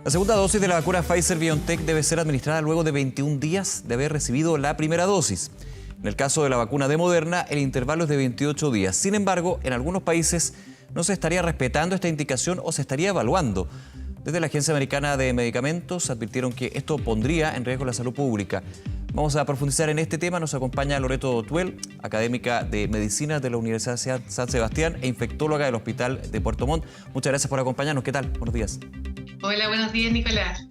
La segunda dosis de la vacuna Pfizer-BioNTech debe ser administrada luego de 21 días de haber recibido la primera dosis. En el caso de la vacuna de Moderna, el intervalo es de 28 días. Sin embargo, en algunos países no se estaría respetando esta indicación o se estaría evaluando. Desde la Agencia Americana de Medicamentos advirtieron que esto pondría en riesgo la salud pública. Vamos a profundizar en este tema. Nos acompaña Loreto Tuel, académica de Medicina de la Universidad San Sebastián e infectóloga del Hospital de Puerto Montt. Muchas gracias por acompañarnos. ¿Qué tal? Buenos días. Hola, buenos días, Nicolás.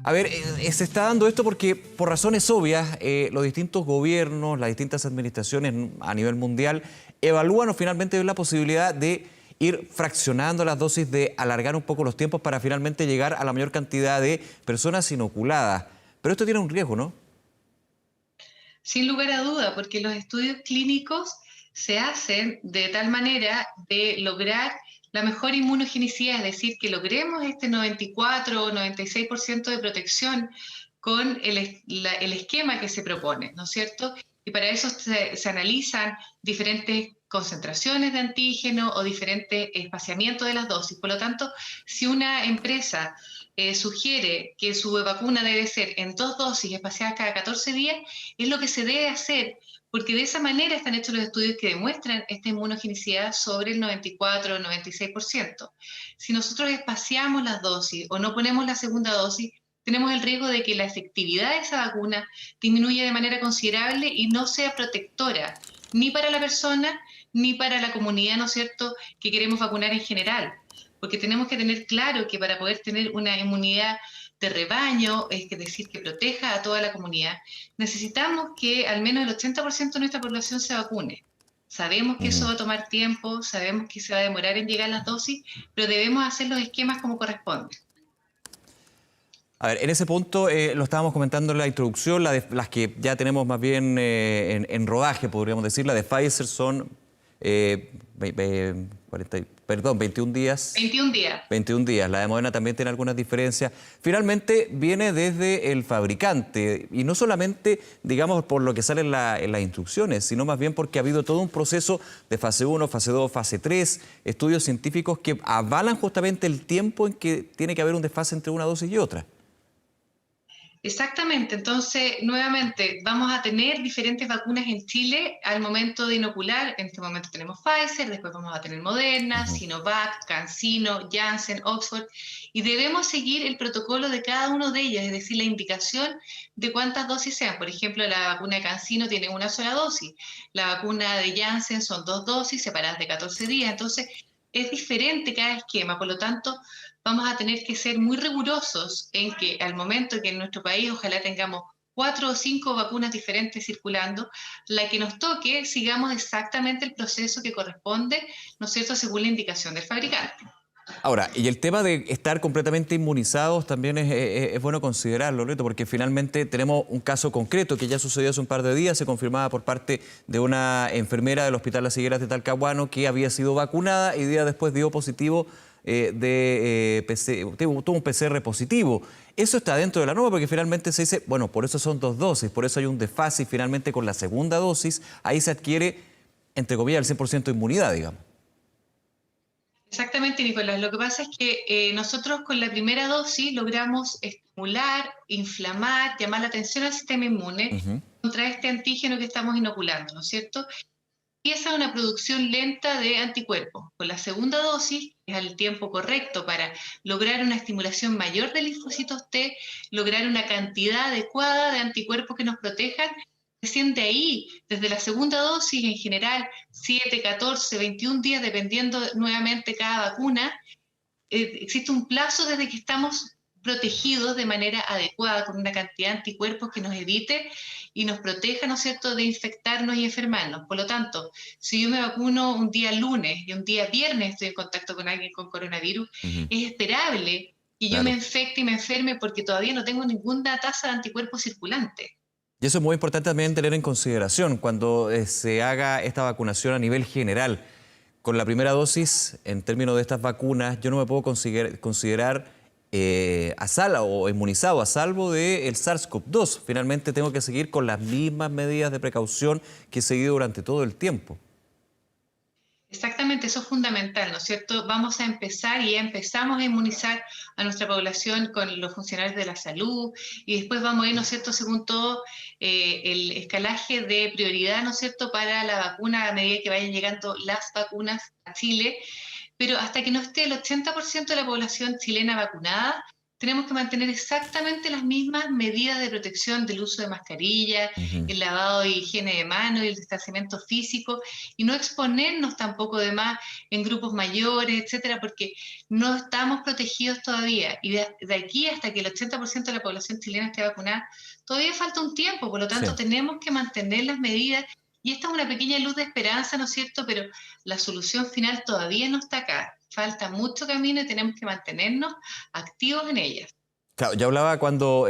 A ver, se está dando esto porque por razones obvias los distintos gobiernos, las distintas administraciones a nivel mundial evalúan o finalmente ven la posibilidad de ir fraccionando las dosis, de alargar un poco los tiempos para finalmente llegar a la mayor cantidad de personas inoculadas. Pero esto tiene un riesgo, ¿no? Sin lugar a duda, porque los estudios clínicos se hacen de tal manera de lograr la mejor inmunogenicidad, es decir, que logremos este 94 o 96% de protección con el esquema que se propone, ¿no es cierto? Y para eso se analizan diferentes concentraciones de antígeno o diferentes espaciamientos de las dosis. Por lo tanto, si una empresa sugiere que su vacuna debe ser en 2 dosis espaciadas cada 14 días, es lo que se debe hacer, porque de esa manera están hechos los estudios que demuestran esta inmunogenicidad sobre el 94 o 96%. Si nosotros espaciamos las dosis o no ponemos la segunda dosis, tenemos el riesgo de que la efectividad de esa vacuna disminuya de manera considerable y no sea protectora, ni para la persona, ni para la comunidad, ¿no es cierto?, que queremos vacunar en general. Porque tenemos que tener claro que para poder tener una inmunidad de rebaño, es decir, que proteja a toda la comunidad, necesitamos que al menos el 80% de nuestra población se vacune. Sabemos que eso va a tomar tiempo, sabemos que se va a demorar en llegar las dosis, pero debemos hacer los esquemas como corresponde. A ver, en ese punto lo estábamos comentando en la introducción, las que ya tenemos más bien en rodaje, podríamos decir, la de Pfizer son 21 días. 21 días. 21 días. La de Moderna también tiene algunas diferencias. Finalmente viene desde el fabricante y no solamente, digamos, por lo que sale en las instrucciones, sino más bien porque ha habido todo un proceso de fase 1, fase 2, fase 3, estudios científicos que avalan justamente el tiempo en que tiene que haber un desfase entre una dosis y otra. Exactamente, entonces nuevamente vamos a tener diferentes vacunas en Chile al momento de inocular. En este momento tenemos Pfizer, después vamos a tener Moderna, Sinovac, CanSino, Janssen, Oxford, y debemos seguir el protocolo de cada uno de ellas, es decir, la indicación de cuántas dosis sean. Por ejemplo, la vacuna de CanSino tiene una sola dosis, la vacuna de Janssen son 2 dosis separadas de 14 días, entonces es diferente cada esquema, por lo tanto vamos a tener que ser muy rigurosos en que al momento que en nuestro país ojalá tengamos 4 o 5 vacunas diferentes circulando, la que nos toque sigamos exactamente el proceso que corresponde, ¿no es cierto?, según la indicación del fabricante. Ahora, y el tema de estar completamente inmunizados también es bueno considerarlo, Loreto, porque finalmente tenemos un caso concreto que ya sucedió hace un par de días, se confirmaba por parte de una enfermera del Hospital Las Higueras de Talcahuano que había sido vacunada y días después dio positivo tuvo un PCR positivo. Eso está dentro de la norma porque finalmente se dice, bueno, por eso son 2 dosis, por eso hay un desfase y finalmente con la segunda dosis ahí se adquiere, entre comillas, el 100% de inmunidad, digamos. Exactamente, Nicolás. Lo que pasa es que nosotros con la primera dosis logramos estimular, inflamar, llamar la atención al sistema inmune contra este antígeno que estamos inoculando, ¿no es cierto? Empieza una producción lenta de anticuerpos. Con la segunda dosis es el tiempo correcto para lograr una estimulación mayor de linfocitos T, lograr una cantidad adecuada de anticuerpos que nos protejan. Recién de ahí, desde la segunda dosis, en general, 7, 14, 21 días, dependiendo nuevamente cada vacuna, existe un plazo desde que estamos protegidos de manera adecuada, con una cantidad de anticuerpos que nos evite y nos proteja, ¿no es cierto?, de infectarnos y enfermarnos. Por lo tanto, si yo me vacuno un día lunes y un día viernes estoy en contacto con alguien con coronavirus, es esperable que yo me Claro. infecte y me enferme porque todavía no tengo ninguna tasa de anticuerpos circulante. Y eso es muy importante también tener en consideración cuando se haga esta vacunación a nivel general. Con la primera dosis, en términos de estas vacunas, yo no me puedo considerar a salvo o inmunizado a salvo del SARS-CoV-2. Finalmente tengo que seguir con las mismas medidas de precaución que he seguido durante todo el tiempo. Exactamente. Exactamente, eso es fundamental, ¿no es cierto? Vamos a empezar y ya empezamos a inmunizar a nuestra población con los funcionarios de la salud y después vamos a ir, ¿no es cierto?, según todo el escalaje de prioridad, ¿no es cierto?, para la vacuna a medida que vayan llegando las vacunas a Chile, pero hasta que no esté el 80% de la población chilena vacunada, tenemos que mantener exactamente las mismas medidas de protección del uso de mascarilla, Ujú. el lavado y higiene de manos y el distanciamiento físico, y no exponernos tampoco de más en grupos mayores, etcétera, porque no estamos protegidos todavía. Y de aquí hasta que el 80% de la población chilena esté vacunada, todavía falta un tiempo, por lo tanto Sí. tenemos que mantener las medidas. Y esta es una pequeña luz de esperanza, ¿no es cierto? Pero la solución final todavía no está acá. Falta mucho camino y tenemos que mantenernos activos en ella. Claro, yo hablaba cuando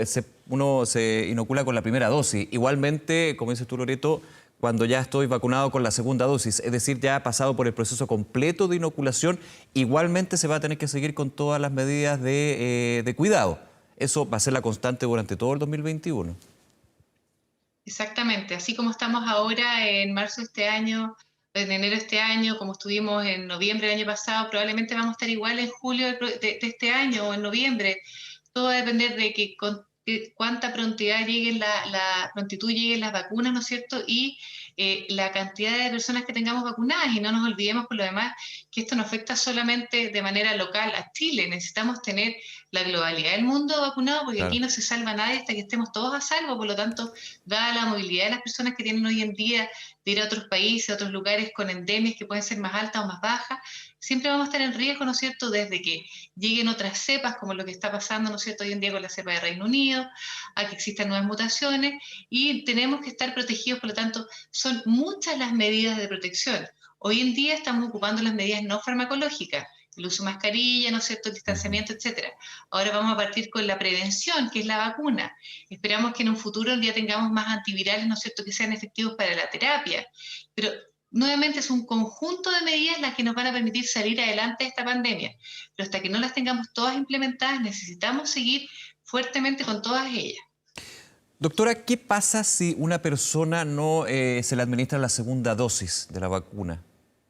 uno se inocula con la primera dosis. Igualmente, como dices tú, Loreto, cuando ya estoy vacunado con la segunda dosis, es decir, ya ha pasado por el proceso completo de inoculación, igualmente se va a tener que seguir con todas las medidas de cuidado. Eso va a ser la constante durante todo el 2021. Exactamente, así como estamos ahora en marzo de este año, en enero de este año, como estuvimos en noviembre del año pasado, probablemente vamos a estar igual en julio de este año o en noviembre. Todo va a depender de que cuánta prontidad lleguen la prontitud lleguen las vacunas, ¿no es cierto? Y la cantidad de personas que tengamos vacunadas. Y no nos olvidemos por lo demás que esto no afecta solamente de manera local a Chile. Necesitamos tener la globalidad del mundo vacunado porque aquí Claro. no se salva nadie hasta que estemos todos a salvo. Por lo tanto, dada la movilidad de las personas que tienen hoy en día de ir a otros países, a otros lugares con endemias que pueden ser más altas o más bajas, siempre vamos a estar en riesgo, ¿no es cierto?, desde que lleguen otras cepas, como lo que está pasando, ¿no es cierto?, hoy en día con la cepa de Reino Unido, a que existan nuevas mutaciones, y tenemos que estar protegidos, por lo tanto, son muchas las medidas de protección. Hoy en día estamos ocupando las medidas no farmacológicas, el uso de mascarilla, ¿no es cierto?, el Ujú. distanciamiento, etcétera. Ahora vamos a partir con la prevención, que es la vacuna. Esperamos que en un futuro ya tengamos más antivirales, ¿no es cierto?, que sean efectivos para la terapia. Pero nuevamente es un conjunto de medidas las que nos van a permitir salir adelante de esta pandemia. Pero hasta que no las tengamos todas implementadas, necesitamos seguir fuertemente con todas ellas. Doctora, ¿qué pasa si una persona no se le administra la segunda dosis de la vacuna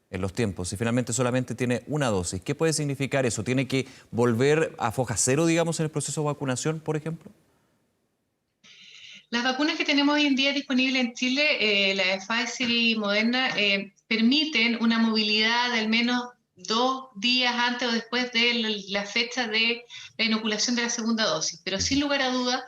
en los tiempos? Si finalmente solamente tiene una dosis, ¿qué puede significar eso? ¿Tiene que volver a foja cero, digamos, en el proceso de vacunación, por ejemplo? Las vacunas que tenemos hoy en día disponibles en Chile, la de Pfizer y Moderna, permiten una movilidad de al menos 2 días antes o después de la fecha de la inoculación de la segunda dosis. Pero sin lugar a dudas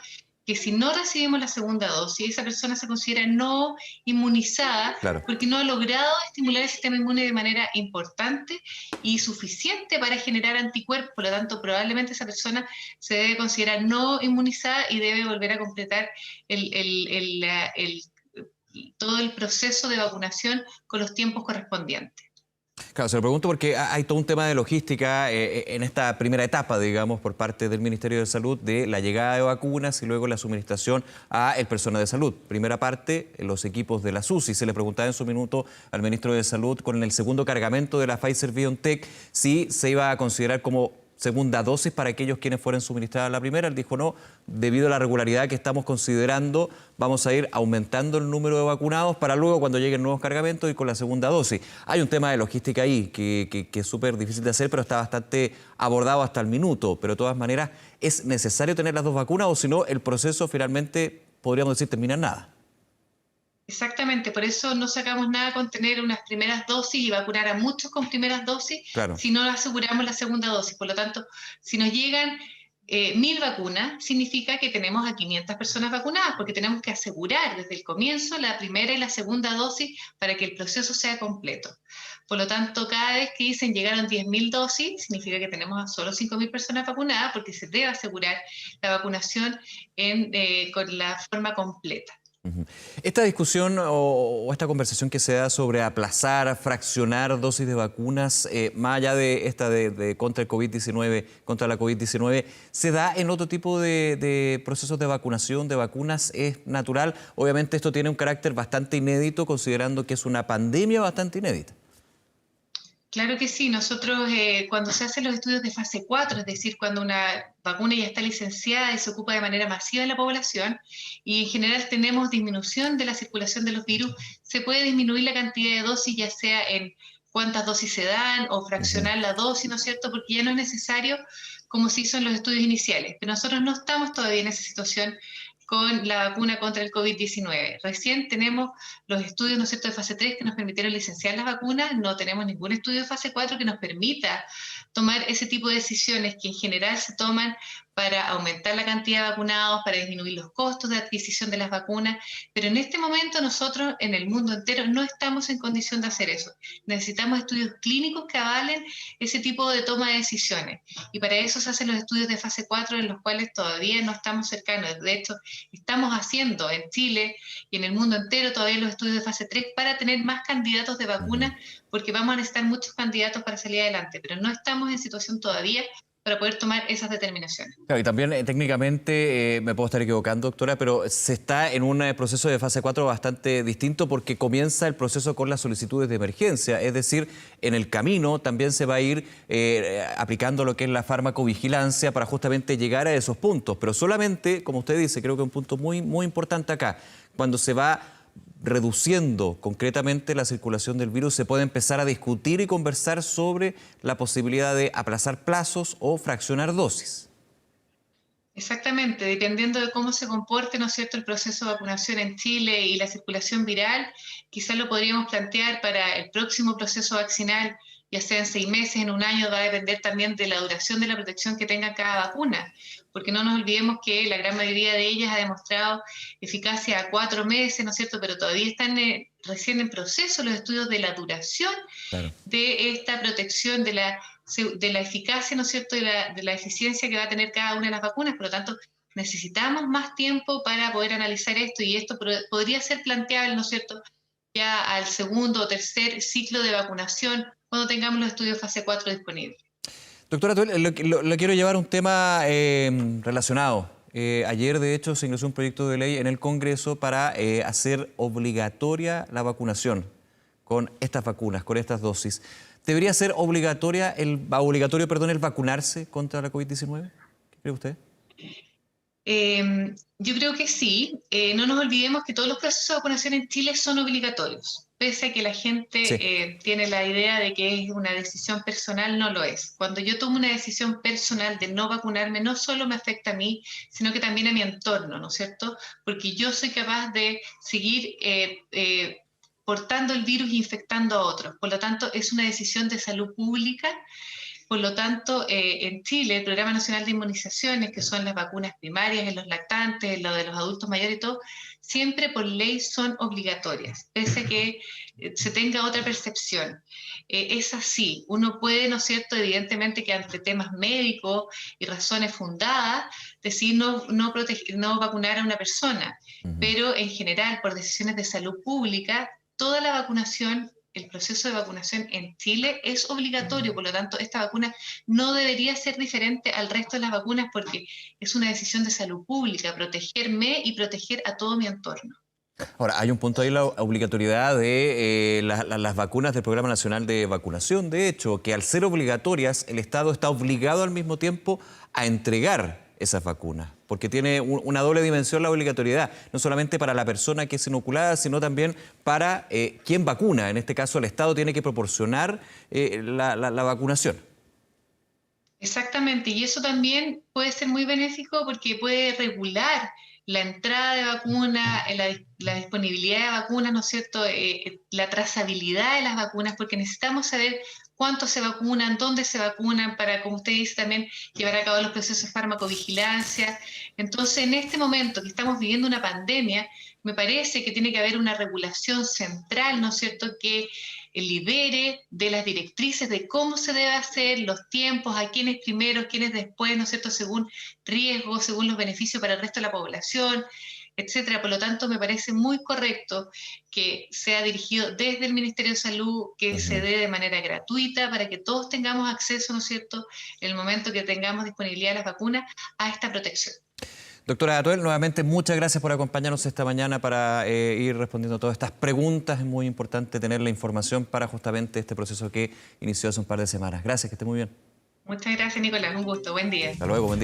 que si no recibimos la segunda dosis, esa persona se considera no inmunizada Claro. porque no ha logrado estimular el sistema inmune de manera importante y suficiente para generar anticuerpos. Por lo tanto, probablemente esa persona se debe considerar no inmunizada y debe volver a completar el, el, el, todo el proceso de vacunación con los tiempos correspondientes. Claro, se lo pregunto porque hay todo un tema de logística en esta primera etapa, digamos, por parte del Ministerio de Salud, de la llegada de vacunas y luego la suministración a el personal de salud. Primera parte, los equipos de la SUSI. Se le preguntaba en su minuto al ministro de Salud con el segundo cargamento de la Pfizer-BioNTech si se iba a considerar como segunda dosis para aquellos quienes fueran suministradas la primera. Él dijo no, debido a la regularidad que estamos considerando, vamos a ir aumentando el número de vacunados para luego cuando lleguen nuevos cargamentos y con la segunda dosis. Hay un tema de logística ahí que es súper difícil de hacer, pero está bastante abordado hasta el minuto. Pero de todas maneras, ¿es necesario tener las dos vacunas o si no, el proceso finalmente, podríamos decir, termina en nada? Exactamente, por eso no sacamos nada con tener unas primeras dosis y vacunar a muchos con primeras dosis Claro. si no aseguramos la segunda dosis. Por lo tanto, si nos llegan 1.000 vacunas, significa que tenemos a 500 personas vacunadas, porque tenemos que asegurar desde el comienzo la primera y la segunda dosis para que el proceso sea completo. Por lo tanto, cada vez que dicen llegaron 10.000 dosis, significa que tenemos a solo 5.000 personas vacunadas, porque se debe asegurar la vacunación con la forma completa. Ujú. Esta discusión o esta conversación que se da sobre aplazar, fraccionar dosis de vacunas, más allá de esta de contra el COVID-19, contra la COVID-19, ¿se da en otro tipo de procesos de vacunación, de vacunas? ¿Es natural? Obviamente esto tiene un carácter bastante inédito, considerando que es una pandemia bastante inédita. Claro que sí, nosotros cuando se hacen los estudios de fase 4, es decir, cuando una vacuna ya está licenciada y se ocupa de manera masiva en la población, y en general tenemos disminución de la circulación de los virus, se puede disminuir la cantidad de dosis, ya sea en cuántas dosis se dan o fraccionar la dosis, ¿no es cierto? Porque ya no es necesario como se hizo en los estudios iniciales. Pero nosotros no estamos todavía en esa situación con la vacuna contra el COVID-19. Recién tenemos los estudios, ¿no es cierto?, de fase 3 que nos permitieron licenciar las vacunas, no tenemos ningún estudio de fase 4 que nos permita tomar ese tipo de decisiones que en general se toman para aumentar la cantidad de vacunados, para disminuir los costos de adquisición de las vacunas, pero en este momento nosotros en el mundo entero no estamos en condición de hacer eso. Necesitamos estudios clínicos que avalen ese tipo de toma de decisiones, y para eso se hacen los estudios de fase 4 en los cuales todavía no estamos cercanos. De hecho, estamos haciendo en Chile y en el mundo entero todavía los estudios de fase 3 para tener más candidatos de vacunas, porque vamos a necesitar muchos candidatos para salir adelante, pero no estamos en situación todavía para poder tomar esas determinaciones. Claro, y también técnicamente, me puedo estar equivocando, doctora, pero se está en un proceso de fase 4 bastante distinto porque comienza el proceso con las solicitudes de emergencia, es decir, en el camino también se va a ir aplicando lo que es la farmacovigilancia para justamente llegar a esos puntos, pero solamente, como usted dice, creo que un punto muy, muy importante acá, cuando se va reduciendo concretamente la circulación del virus, se puede empezar a discutir y conversar sobre la posibilidad de aplazar plazos o fraccionar dosis. Exactamente, dependiendo de cómo se comporte, ¿no es cierto?, el proceso de vacunación en Chile y la circulación viral, quizás lo podríamos plantear para el próximo proceso vaccinal, ya sea en 6 meses, en un año, va a depender también de la duración de la protección que tenga cada vacuna, porque no nos olvidemos que la gran mayoría de ellas ha demostrado eficacia a 4 meses, ¿no es cierto?, pero todavía están recién en proceso los estudios de la duración de esta protección, de la eficacia, ¿no es cierto?, de la eficiencia que va a tener cada una de las vacunas. Por lo tanto, necesitamos más tiempo para poder analizar esto, y esto podría ser planteable, ¿no es cierto?, ya al segundo o tercer ciclo de vacunación, cuando tengamos los estudios fase 4 disponibles. Doctora Tuel, lo quiero llevar a un tema relacionado. Ayer, de hecho, se ingresó un proyecto de ley en el Congreso para hacer obligatoria la vacunación con estas vacunas, con estas dosis. ¿Debería ser obligatorio el vacunarse contra la COVID-19? ¿Qué cree usted? Yo creo que sí. No nos olvidemos que todos los procesos de vacunación en Chile son obligatorios. Pese a que la gente tiene la idea de que es una decisión personal, no lo es. Cuando yo tomo una decisión personal de no vacunarme, no solo me afecta a mí, sino que también a mi entorno, ¿no es cierto? Porque yo soy capaz de seguir portando el virus e infectando a otros. Por lo tanto, es una decisión de salud pública. Por lo tanto, en Chile, el Programa Nacional de Inmunizaciones, que son las vacunas primarias en los lactantes, en lo de los adultos mayores y todo, siempre por ley son obligatorias, pese a que se tenga otra percepción. Es así. Uno puede, ¿no es cierto?, evidentemente que ante temas médicos y razones fundadas, decir no vacunar a una persona, pero en general, por decisiones de salud pública, toda la vacunación, el proceso de vacunación en Chile es obligatorio. Por lo tanto, esta vacuna no debería ser diferente al resto de las vacunas porque es una decisión de salud pública, protegerme y proteger a todo mi entorno. Ahora, hay un punto ahí, la obligatoriedad de las vacunas del Programa Nacional de Vacunación, de hecho, que al ser obligatorias, el Estado está obligado al mismo tiempo a entregar esas vacunas, porque tiene una doble dimensión la obligatoriedad, no solamente para la persona que es inoculada, sino también para quien vacuna. En este caso, el Estado tiene que proporcionar la vacunación. Exactamente, y eso también puede ser muy benéfico porque puede regular la entrada de vacunas, la disponibilidad de vacunas, ¿no es cierto?, la trazabilidad de las vacunas, porque necesitamos saber cuántos se vacunan, dónde se vacunan, para, como usted dice, también llevar a cabo los procesos de farmacovigilancia. Entonces, en este momento que estamos viviendo una pandemia, me parece que tiene que haber una regulación central, ¿no es cierto?, que libere de las directrices de cómo se debe hacer, los tiempos, a quiénes primero, quiénes después, ¿no es cierto?, según riesgos, según los beneficios para el resto de la población, etcétera. Por lo tanto, me parece muy correcto que sea dirigido desde el Ministerio de Salud, que se dé de manera gratuita para que todos tengamos acceso, ¿no es cierto?, en el momento que tengamos disponibilidad de las vacunas, a esta protección. Doctora Tuel, nuevamente muchas gracias por acompañarnos esta mañana para ir respondiendo a todas estas preguntas. Es muy importante tener la información para justamente este proceso que inició hace un par de semanas. Gracias, que esté muy bien. Muchas gracias, Nicolás. Un gusto. Buen día. Hasta luego, buen día.